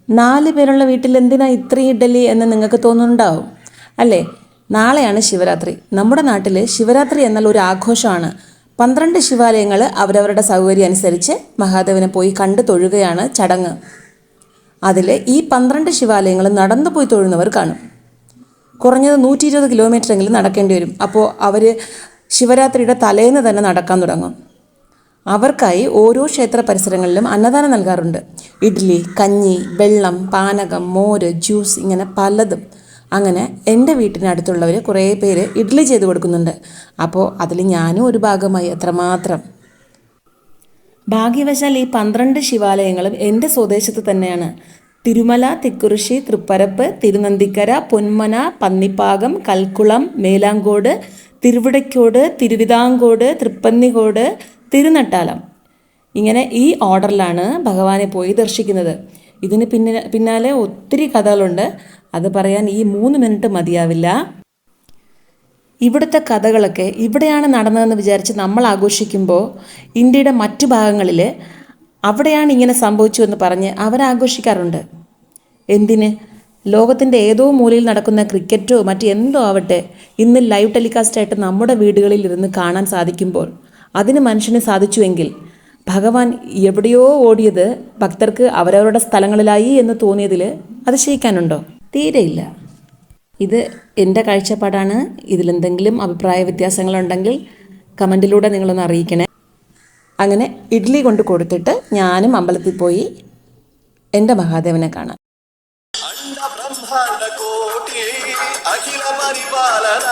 4 പേരുള്ള വീട്ടിൽ എന്തിനാ ഇത്രയും ഇഡ്ഡലി എന്ന് നിങ്ങൾക്ക് തോന്നുന്നുണ്ടാവും അല്ലേ? നാളെയാണ് ശിവരാത്രി. നമ്മുടെ നാട്ടിൽ ശിവരാത്രി എന്നാൽ ഒരു ആഘോഷമാണ്. 12 ശിവാലയങ്ങൾ അവരവരുടെ സൗകര്യം അനുസരിച്ച് മഹാദേവനെ പോയി കണ്ടു തൊഴുകയാണ് ചടങ്ങ്. അതിൽ ഈ 12 ശിവാലയങ്ങൾ നടന്നു പോയി തൊഴുന്നവർ കാണും. കുറഞ്ഞത് 120 കിലോമീറ്ററെങ്കിലും നടക്കേണ്ടി വരും. അപ്പോൾ അവർ ശിവരാത്രിയുടെ തലേന്ന് തന്നെ നടക്കാൻ തുടങ്ങും. അവർക്കായി ഓരോ ക്ഷേത്ര പരിസരങ്ങളിലും അന്നദാനം നൽകാറുണ്ട്. ഇഡ്ഡലി, കഞ്ഞി, വെള്ളം, പാനകം, മോര്, ജ്യൂസ്, ഇങ്ങനെ പലതും. അങ്ങനെ എൻ്റെ വീട്ടിനടുത്തുള്ളവർ കുറേ പേര് ഇഡ്ഡലി ചെയ്ത് കൊടുക്കുന്നുണ്ട്. അപ്പോൾ അതിൽ ഞാനും ഒരു ഭാഗമായി. എത്രമാത്രം ഭാഗ്യവശാൽ ഈ 12 ശിവാലയങ്ങളും എൻ്റെ സ്വദേശത്ത് തന്നെയാണ്. തിരുമല, തിക്കുറിശ്ശി, തൃപ്പരപ്പ്, തിരുനന്തിക്കര, പൊന്മന, പന്നിപ്പാകം, കൽക്കുളം, മേലാങ്കോട്, തിരുവിടയ്ക്കോട്, തിരുവിതാംകോട്, തൃപ്പന്നിക്കോട്, തിരുനട്ടാലം. ഇങ്ങനെ ഈ ഓർഡറിലാണ് ഭഗവാനെ പോയി ദർശിക്കുന്നത്. ഇതിന് പിന്നാലെ ഒത്തിരി കഥകളുണ്ട്. അത് പറയാൻ ഈ 3 മിനിറ്റ് മതിയാവില്ല. ഇവിടുത്തെ കഥകളൊക്കെ ഇവിടെയാണ് നടന്നതെന്ന് വിചാരിച്ച് നമ്മൾ ആഘോഷിക്കുമ്പോൾ ഇന്ത്യയുടെ മറ്റു ഭാഗങ്ങളിൽ അവിടെയാണ് ഇങ്ങനെ സംഭവിച്ചു എന്ന് പറഞ്ഞ് അവരാഘോഷിക്കാറുണ്ട്. എന്തിന്? ലോകത്തിൻ്റെ ഏതോ മൂലയിൽ നടക്കുന്ന ക്രിക്കറ്റോ മറ്റ് എന്തോ ആവട്ടെ, ഇന്ന് ലൈവ് ടെലികാസ്റ്റായിട്ട് നമ്മുടെ വീടുകളിൽ ഇരുന്ന് കാണാൻ സാധിക്കുമ്പോൾ അതിന് മനുഷ്യന് സാധിച്ചുവെങ്കിൽ ഭഗവാൻ എവിടെയോ ഓടിയത് ഭക്തർക്ക് അവരവരുടെ സ്ഥലങ്ങളിലായി എന്ന് തോന്നിയതിൽ അതിശയിക്കാനുണ്ടോ? തീരെയില്ല. ഇത് എൻ്റെ കാഴ്ചപ്പാടാണ്. ഇതിലെന്തെങ്കിലും അഭിപ്രായ വ്യത്യാസങ്ങളുണ്ടെങ്കിൽ കമൻറ്റിലൂടെ നിങ്ങളൊന്ന് അറിയിക്കണേ. അങ്ങനെ ഇഡ്ഡലി കൊണ്ട് കൊടുത്തിട്ട് ഞാനും അമ്പലത്തിൽ പോയി എൻ്റെ മഹാദേവനെ കാണാൻ. ബ്രഹ്മാണ്ട കോടി അഖില പരിപാലന